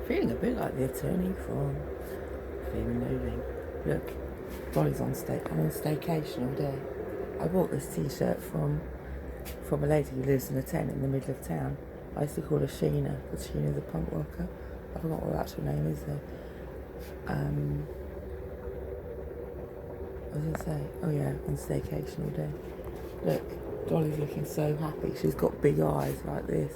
Feeling a bit like the attorney from Feeling Moving. Look, Dolly's on I'm on staycation all day. I bought this t-shirt from a lady who lives in a tent in the middle of town. I used to call her Sheena, because Sheena's a punk worker. I forgot what her actual name is though. What was I going to say? Oh yeah, on staycation all day. Look, Dolly's looking so happy. She's got big eyes like this.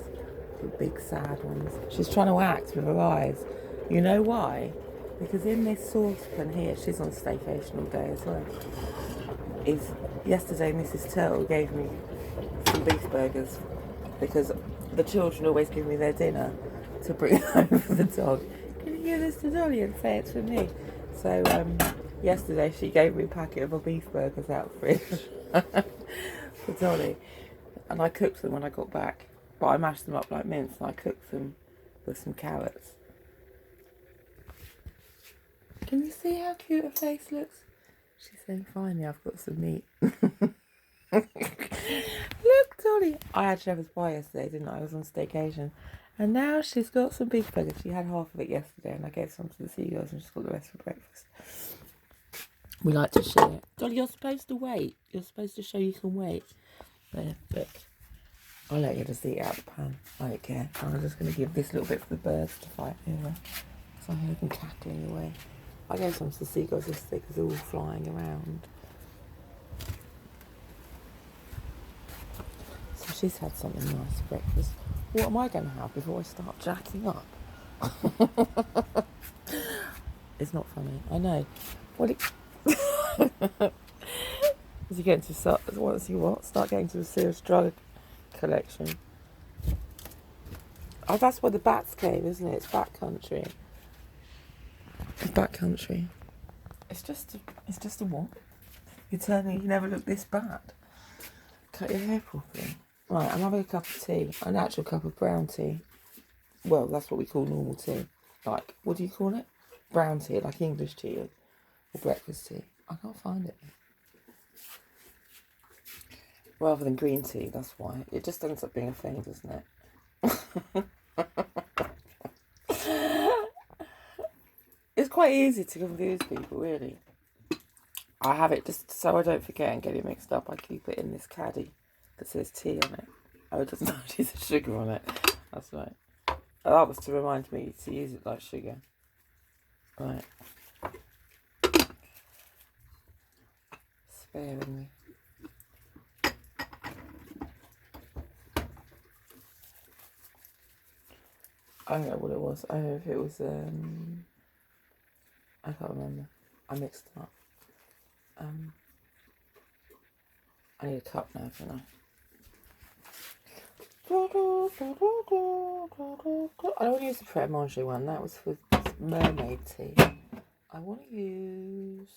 Big sad ones. She's trying to act with her eyes. You know why? Because in this saucepan here, she's on staycation all day as well. Yesterday Mrs. Turtle gave me some beef burgers because the children always give me their dinner to bring home for the dog. Can you give this to Dolly and say it's for me? So yesterday she gave me a packet of her beef burgers out of the fridge for Dolly, and I cooked them when I got back. But I mashed them up like mince and I cooked them with some carrots. Can you see how cute her face looks? She's saying, finally, I've got some meat. Look, Dolly. I had shepherd's pie yesterday, didn't I? I was on staycation. And now she's got some beef burgers. She had half of it yesterday and I gave some to the seagulls and she's got the rest for breakfast. We like to share. Dolly, you're supposed to wait. You're supposed to show you can wait. There, look. I'll let you just eat it out of the pan. I don't care. I'm just going to give this little bit for the birds to fight over. So I heard them cackling away. I gave some to the seagulls yesterday because they're all flying around. So she's had something nice for breakfast. What am I going to have before I start jacking up? It's not funny. I know. Is he getting to start getting to a serious drug collection? Oh, that's where the bats came, isn't it? It's bat country. It's bat country. It's just a what? You never look this bad. Cut your hair properly. Right, I'm having a cup of tea, an actual cup of brown tea. Well, that's what we call normal tea. Like, what do you call it? Brown tea, like English tea or breakfast tea. I can't find it. Rather than green tea, that's why. It just ends up being a thing, doesn't it? It's quite easy to confuse people, really. I have it just so I don't forget and get it mixed up. I keep it in this caddy that says tea on it. Oh, it doesn't actually say sugar on it. That's right. That was to remind me to use it like sugar. Right. Sparingly. I don't know what it was. I don't know if it was, I can't remember. I mixed them up. I need a cup now, don't I? I don't want to use the Pret a Manger one. That was for mermaid tea. I want to use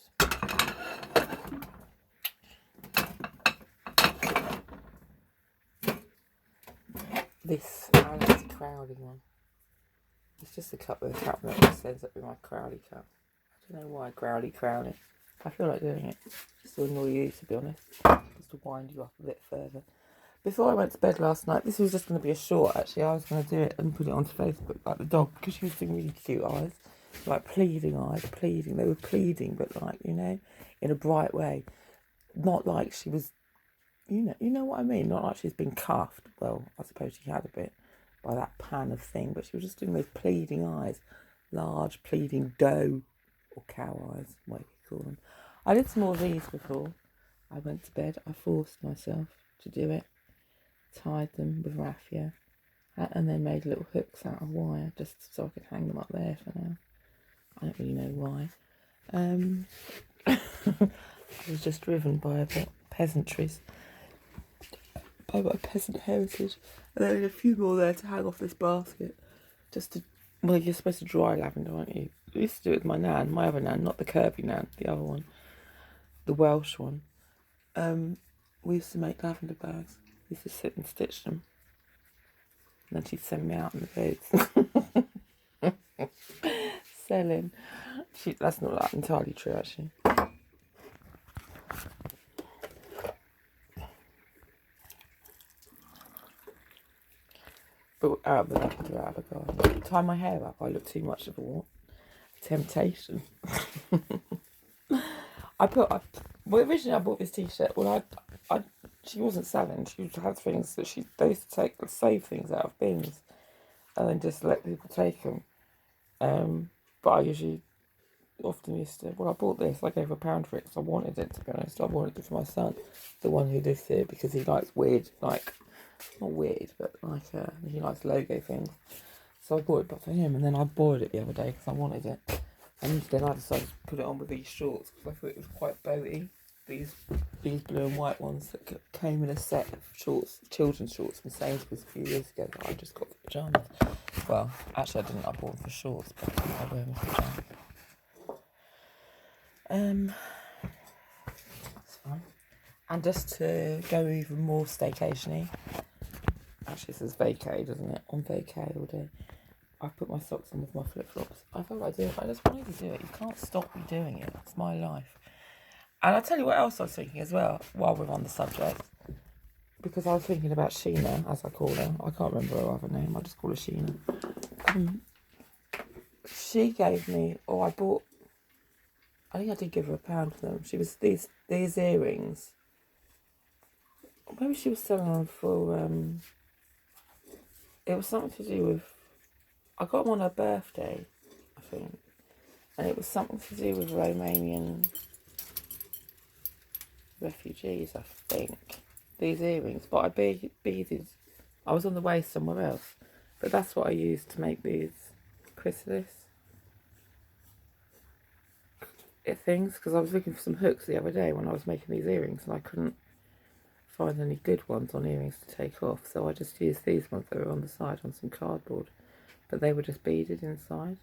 this Alice Crowley one. It's just a cup with a cap that just ends up with my Crowley cup. I don't know why Crowley. I feel like doing it. Just to annoy you, to be honest. Just to wind you up a bit further. Before I went to bed last night, this was just going to be a short, actually. I was going to do it and put it onto Facebook, like the dog, because she was doing really cute eyes. Like pleading eyes, pleading. They were pleading, but like, you know, in a bright way. Not like she was, you know what I mean? Not like she's been cuffed. Well, I suppose she had a bit by that pan of thing, but she was just doing those pleading eyes. Large pleading doe or cow eyes, whatever you call them. I did some more of these before I went to bed. I forced myself to do it. Tied them with raffia and then made little hooks out of wire just so I could hang them up there for now. I don't really know why. I was just driven by a bit peasantries, by my peasant heritage, and there are a few more there to hang off this basket. Well, you're supposed to dry lavender, aren't you? I used to do it with my nan, my other nan, not the curvy nan, the other one, the Welsh one. We used to make lavender bags. We used to sit and stitch them. And then she'd send me out in the boots. Selling. That's not that entirely true, actually. But out of the garden. Tie my hair up. I look too much of a what? Temptation. Originally I bought this t-shirt. Well, she wasn't selling. She had things that they used to save things out of bins, and then just let people take them. But I often used to. Well, I bought this. I gave her £1 for it because I wanted it. To be honest, I wanted it for my son, the one who lives here, because he likes weird, like not weird, but like he likes logo things. So I bought it for him, and then I borrowed it the other day because I wanted it. And then I decided to put it on with these shorts because I thought it was quite boaty. These blue and white ones that came in a set of shorts, children's shorts from Sainsbury's a few years ago that I just got for pyjamas. Well, actually I didn't. I bought them for shorts, but I wear them for pyjamas. That's fine. And just to go even more staycation-y. Actually, it says vacay, doesn't it? On vacay all day. I put my socks on with my flip-flops. I felt like doing it. I just wanted to do it. You can't stop me doing it. It's my life. And I'll tell you what else I was thinking as well, while we're on the subject. Because I was thinking about Sheena, as I call her. I can't remember her other name. I just call her Sheena. She gave me, I think I did give her £1 for them. She was these earrings. Maybe she was selling them for, it was something to do with, I got them on her birthday, I think. And it was something to do with Romanian refugees, I think. These earrings. But I beaded. I was on the way somewhere else. But that's what I used to make these chrysalis things. Because I was looking for some hooks the other day when I was making these earrings. And I couldn't find any good ones on earrings to take off. So I just used these ones that were on the side on some cardboard. But they were just beaded inside.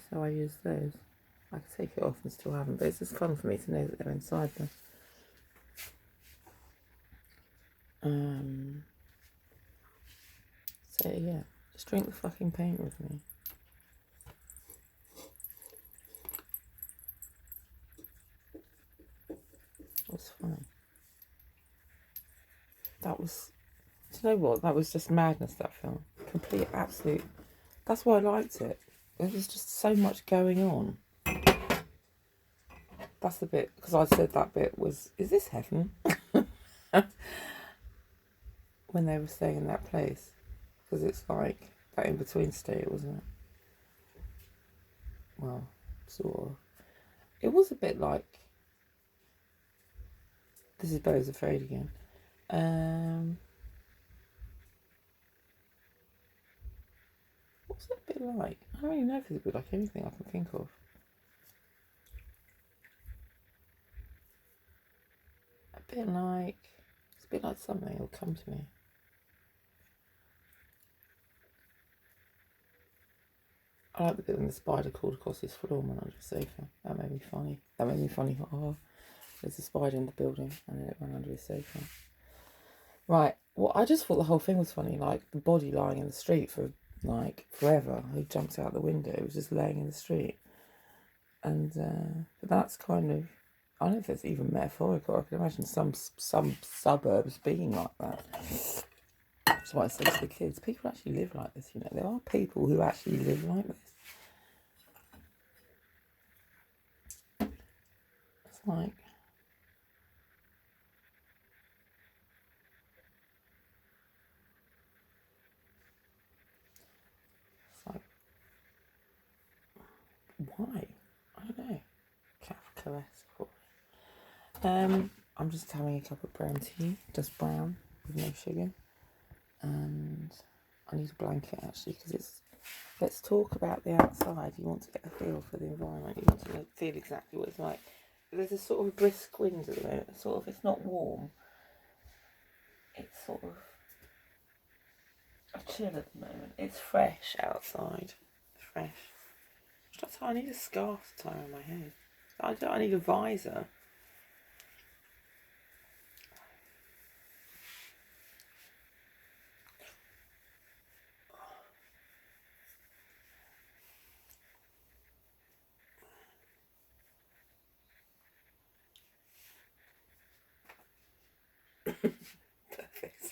So I used those. I could take it off and still have them, but it's just fun for me to know that they're inside them. So yeah, just drink the fucking paint with me. It was fun. That was, do you know what? That was just madness, that film. Complete, absolute. That's why I liked it. There was just so much going on. That's the bit, because I said that bit was, is this heaven? When they were staying in that place. Because it's like that in-between state, wasn't it? Well, sort of. It was a bit like, this is Bella's Afraid again. What's it a bit like? I don't really know if it's a bit like anything I can think of. It's a bit like something, it'll come to me. I like the bit when the spider crawled across his floor and went under the sofa. That made me funny. Oh, there's a spider in the building and then it went under his sofa. Right, well, I just thought the whole thing was funny, like the body lying in the street for like forever. He jumps out the window, it was just laying in the street. And but that's kind of, I don't know if it's even metaphorical. I can imagine some suburbs being like that. That's what I said to the kids. People actually live like this, you know. There are people who actually live like this. It's like, why? I don't know. Cat caress. I'm just having a cup of brown tea, just brown with no sugar. And I need a blanket actually because it's, let's talk about the outside. You want to get a feel for the environment. You want to feel exactly what it's like. There's a sort of brisk wind at the moment. It's not warm. It's sort of a chill at the moment. It's fresh outside. Fresh. I need a scarf to tie on my head. I need a visor. Perfect.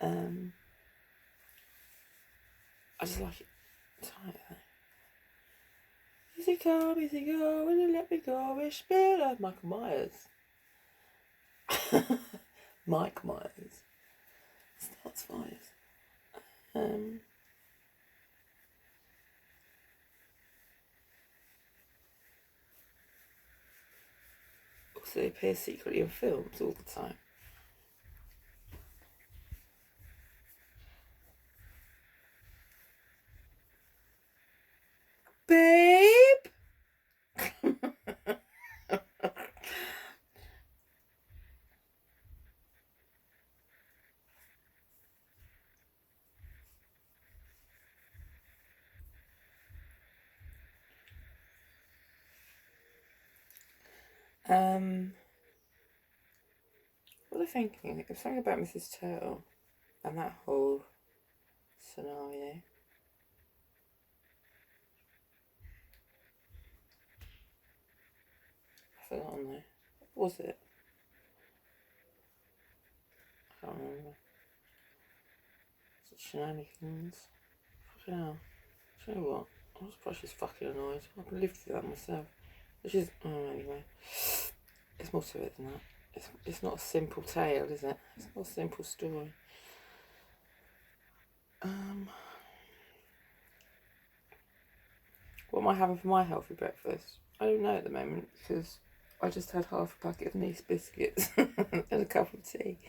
I just like it tight. Easy come, easy go, when you let me go, wish me luck. Michael Myers. Mike Myers. Starts fires. Also, they appear secretly in films all the time. Babe! What am I thinking? It was something about Mrs. Turtle and that whole scenario. I forgot on there. What was it? I can't remember. Was it shenanigans? Fucking hell. Do you know what? I was probably just fucking annoyed. I can live through that myself. Which is, anyway. There's more to it than that. It's not a simple tale, is it? It's not a simple story. What am I having for my healthy breakfast? I don't know at the moment because I just had half a packet of Nice biscuits and a cup of tea.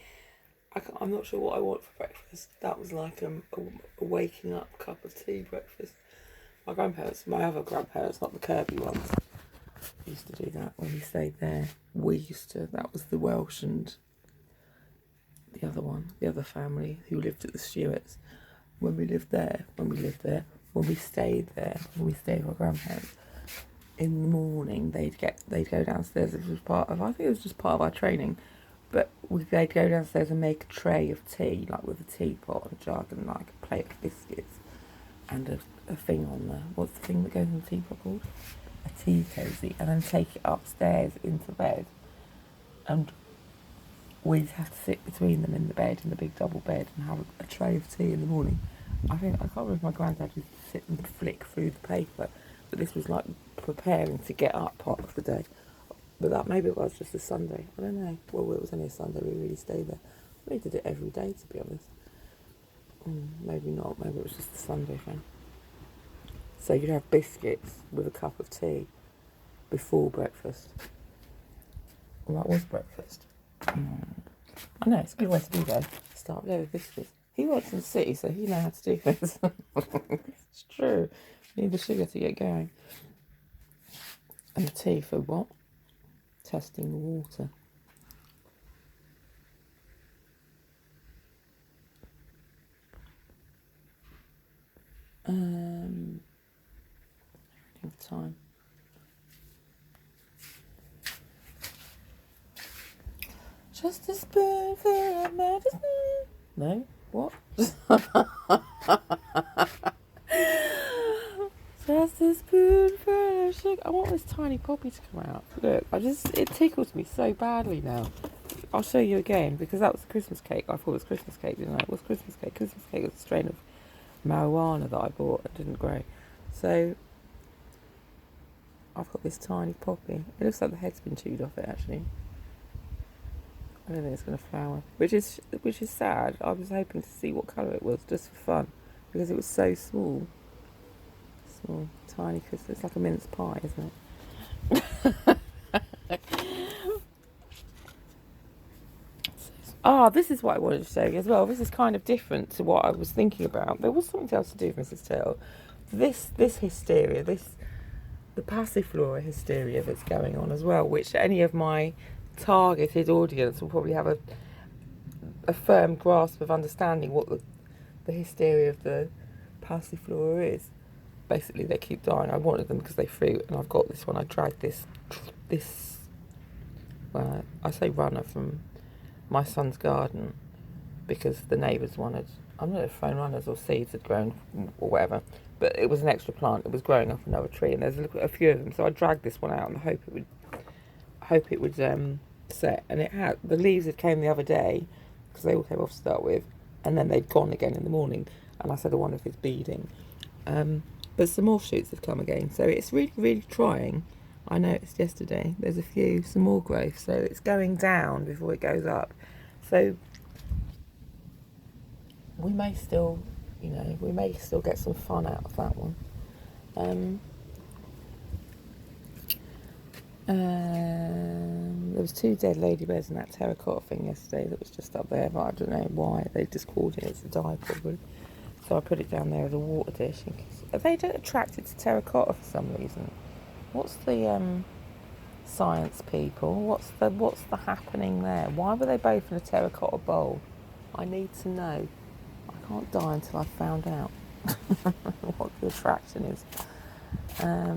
I'm not sure what I want for breakfast. That was like a waking up cup of tea breakfast. My other grandparents, not the Kirby ones, used to do that when we stayed there. That was the Welsh and the other family who lived at the Stewarts. When we stayed there, when we stayed with our grandparents, in the morning they'd go downstairs. It was I think it was just part of our training, but they'd go downstairs and make a tray of tea, like with a teapot and a jug and like a plate of biscuits and a thing on there. What's the thing that goes in the teapot called? A tea cosy, and then take it upstairs into bed, and we'd have to sit between them in the bed, in the big double bed, and have a tray of tea in the morning. I can't remember if my granddad used to sit and flick through the paper, but this was like preparing to get up part of the day. But that maybe it was just a Sunday. I don't know. Well, it was only a Sunday. We really stayed there. We did it every day, to be honest. Maybe not. Maybe it was just a Sunday thing. So you'd have biscuits with a cup of tea before breakfast. Well, that was breakfast. I know, it's a good way to do that. Start there with biscuits. He works in the city, so he knows how to do this. It's true. You need the sugar to get going. And the tea for what? Testing the water. Time. Just a spoonful of medicine. No? What? Just a spoonful of sugar. I want this tiny poppy to come out. Look, it tickles me so badly now. I'll show you again, because that was the Christmas cake. I thought it was Christmas cake, didn't I? It was Christmas cake. Christmas cake was a strain of marijuana that I bought and didn't grow. So I've got this tiny poppy. It looks like the head's been chewed off it, actually. I don't think it's going to flower, which is sad. I was hoping to see what colour it was, just for fun, because it was so small. Small, tiny crystal. It's like a mince pie, isn't it? This is what I wanted to show you as well. This is kind of different to what I was thinking about. There was something else to do with Mrs. Turtle. This hysteria, the passiflora hysteria that's going on as well, which any of my targeted audience will probably have a firm grasp of understanding what the hysteria of the passiflora is. Basically, they keep dying. I wanted them because they fruit, and I've got this one. I tried this I say runner from my son's garden because the neighbours wanted. I'm not sure if phone runners or seeds had grown or whatever, but it was an extra plant. It was growing up another tree, and there's a few of them. So I dragged this one out and hope it would set. And it had. The leaves that came the other day, because they all came off to start with, and then they'd gone again in the morning. And I said, I wonder if it's beading. But some more shoots have come again, so it's really, really trying. I noticed yesterday there's some more growth, so it's going down before it goes up. So we may still, get some fun out of that one. There was 2 dead ladybirds in that terracotta thing yesterday that was just up there, but I don't know why. They just called it as a dye probably. So I put it down there as a water dish. Are they attracted to terracotta for some reason? What's the science people? What's the happening there? Why were they both in a terracotta bowl? I need to know. I can't die until I've found out what the attraction is. I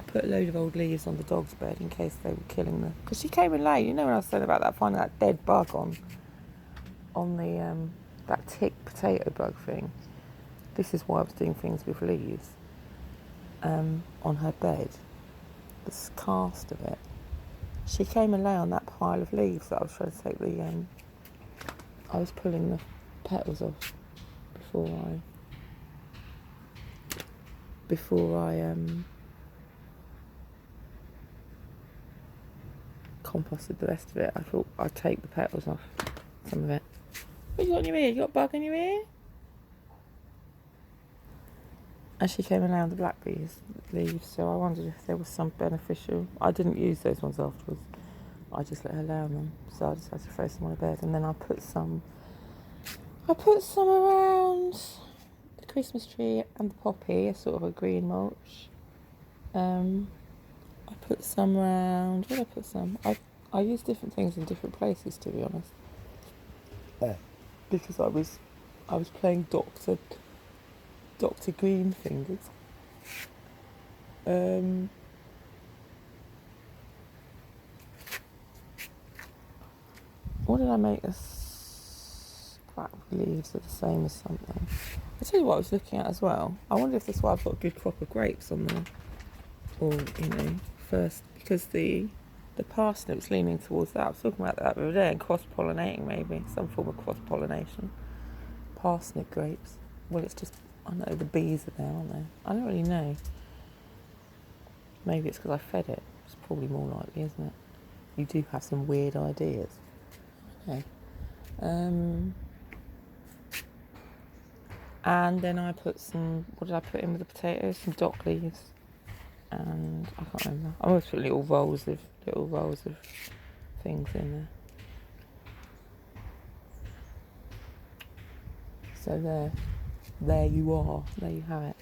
put a load of old leaves on the dog's bed in case they were killing them. Because she came in late. You know when I was saying about that, finding that dead bug on the that tick potato bug thing. This is why I was doing things with leaves on her bed. This cast of it. She came and lay on that pile of leaves that I was trying to take I was pulling the petals off before I composted the rest of it. I thought I'd take the petals off, some of it. What you got in your ear? You got a bug in your ear? And she came and lay on the blackberries leaves, so I wondered if there was some beneficial. I didn't use those ones afterwards. I just let her lay on them, so I decided to throw some on her bed, and then I put some around the Christmas tree and the poppy, a sort of a green mulch. I put some around. Where did I put some? I use different things in different places, to be honest. Because I was playing Dr. Green Fingers. What did I make this? Black leaves are the same as something. I tell you what I was looking at as well. I wonder if that's why I've got a good crop of grapes on there. Or, first, because the parsnip's leaning towards that. I was talking about that the other day, and cross-pollinating maybe, some form of cross-pollination. Parsnip grapes. Well, it's just, I don't know, the bees are there, aren't they? I don't really know. Maybe it's because I fed it. It's probably more likely, isn't it? You do have some weird ideas. Okay. And then I put what did I put in with the potatoes? Some dock leaves. And I can't remember. I always put little rolls of things in there. So there you are. There you have it.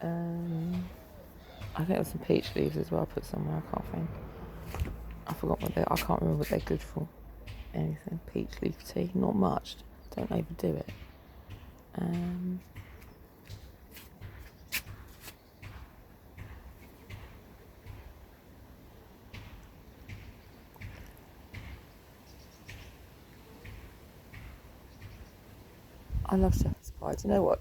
I think there's some peach leaves as well. I put somewhere. I can't think. I forgot I can't remember what they're good for. Anything. Peach leaf tea. Not much. Don't overdo it. I love shepherd's pie. Do you know what?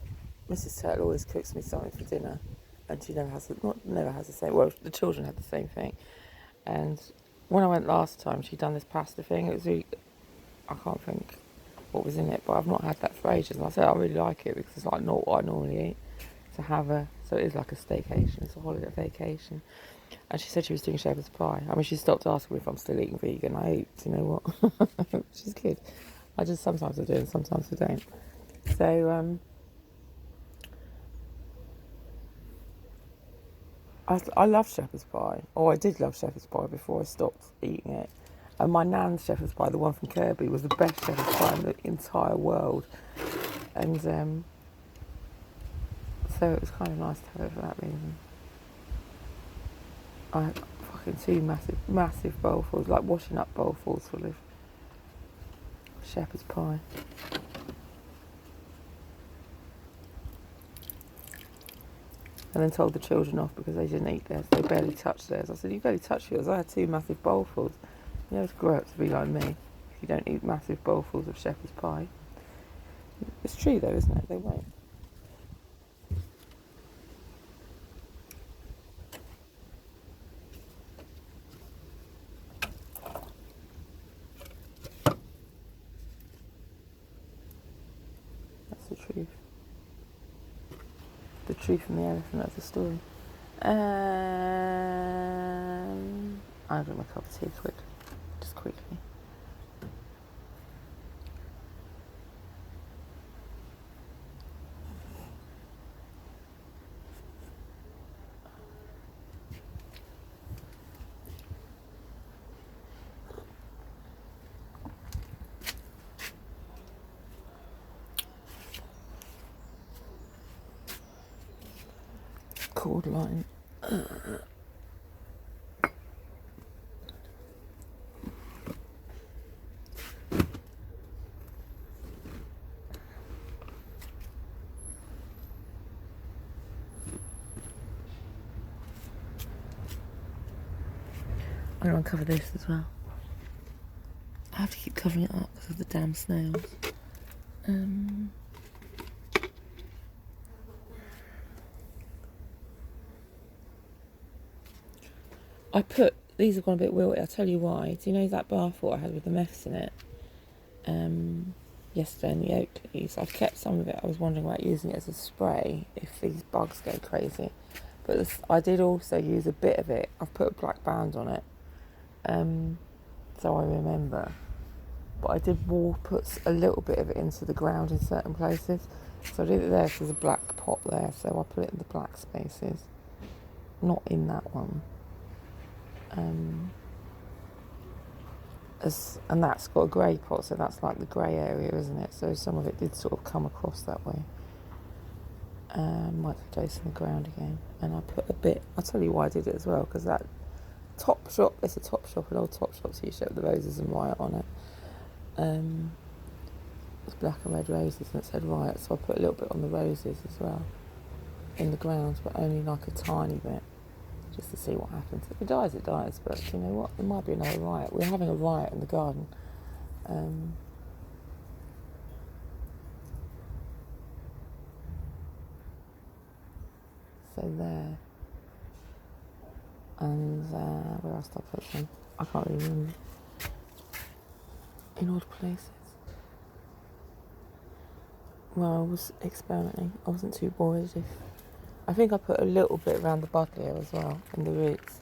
Mrs. Turtle always cooks me something for dinner, and she never has the same. Well, the children had the same thing. And when I went last time, she'd done this pasta thing. It was really, I can't think what was in it, but I've not had that for ages. And I said I really like it because it's like not what I normally eat. So it is like a staycation. It's a holiday vacation. And she said she was doing shepherd's pie. I mean, she stopped asking me if I'm still eating vegan. I eat, you know what? Which is good. Sometimes I do and sometimes I don't. So, I love shepherd's pie. I did love shepherd's pie before I stopped eating it. And my nan's shepherd's pie, the one from Kirby, was the best shepherd's pie in the entire world. And so it was kind of nice to have it for that reason. I had fucking 2 massive bowlfuls, like washing up bowlfuls full of shepherd's pie. And then told the children off because they didn't eat theirs. They barely touched theirs. I said, you barely touched yours. I had 2 massive bowlfuls. You know, to grow up to be like me if you don't eat massive bowlfuls of shepherd's pie. It's true though, isn't it? They won't. truth and the elephant of the story. I'll drink my cup of tea just quickly. Cord line. I'm going to uncover this as well. I have to keep covering it up because of the damn snails. These have gone a bit wilty, I'll tell you why. Do you know that bath water I had with the meths in it? Yesterday in the Oakleys. I've kept some of it. I was wondering about using it as a spray if these bugs go crazy. But I did also use a bit of it. I've put a black band on it. So I remember. But I did put a little bit of it into the ground in certain places. So I did it there, so there's a black pot there, so I put it in the black spaces. Not in that one. And that's got a grey pot, so that's like the grey area, isn't it? So some of it did sort of come across that way. Might place in the ground again. And I put a bit, I'll tell you why I did it as well, because that Topshop, it's a Topshop, an old Topshop t-shirt with the roses and riot on it. It's black and red roses and it said riot, so I put a little bit on the roses as well in the ground, but only like a tiny bit, just to see what happens. If it dies, it dies, but you know what, there might be another riot. We're having a riot in the garden. So there. And where else did I put them? I can't really remember. In odd places. Well, I was experimenting. I wasn't too bored. I think I put a little bit around the bud here as well, in the roots.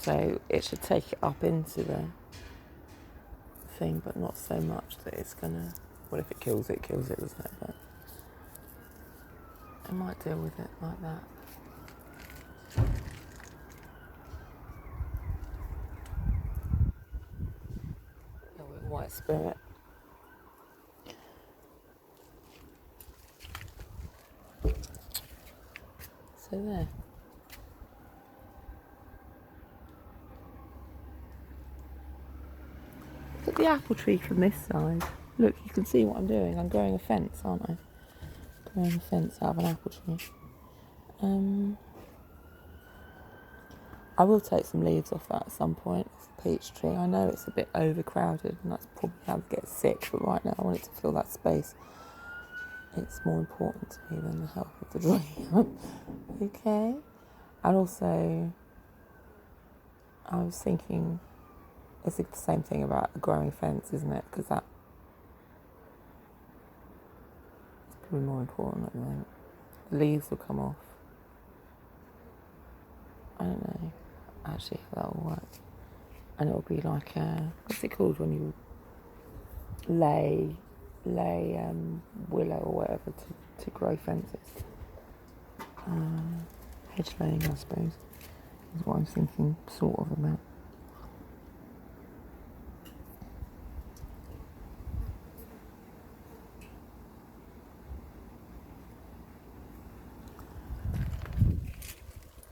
So it should take it up into the thing, but not so much that it's gonna, well, if it kills it, doesn't it? But I might deal with it like that. With white spirit. So there. Look at the apple tree from this side. Look, you can see what I'm doing. I'm growing a fence, aren't I? Growing a fence out of an apple tree. I will take some leaves off that at some point. It's a peach tree. I know it's a bit overcrowded and that's probably how to get sick, but right now I want it to fill that space. It's more important to me than the health of the tree. Okay? And also, I was thinking, it's the same thing about a growing fence, isn't it? Because that is probably more important at the moment. The leaves will come off. I don't know actually how that will work. And it'll be like, what's it called when you lay willow or whatever to grow fences? Hedge laying, I suppose, is what I'm thinking sort of about.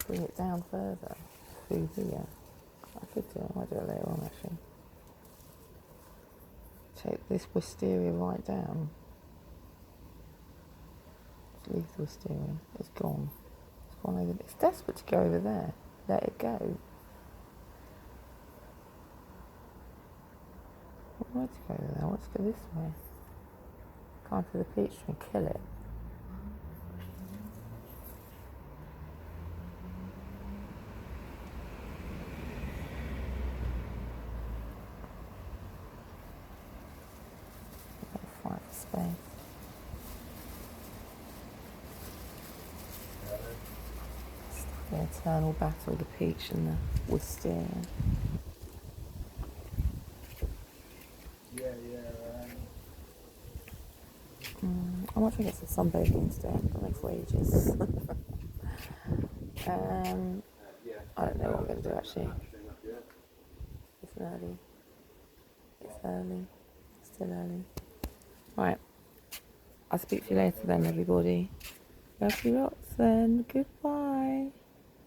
Bring it down further through here. I could do it, I might do it later on actually. Take this wisteria right down. Just leave the wisteria. It's gone. It's gone over. It's desperate to go over there. Let it go. What way to go over there? Let's go this way. Climb to the peach tree and kill it. Fight for space. The eternal battle, the peach and the wisteria. I might try to get some sunbathing instead. That makes wages. I don't know what I'm going to do actually. It's early. It's early. It's still early. Right. I'll speak to you later then, everybody. Love you lots then. Goodbye.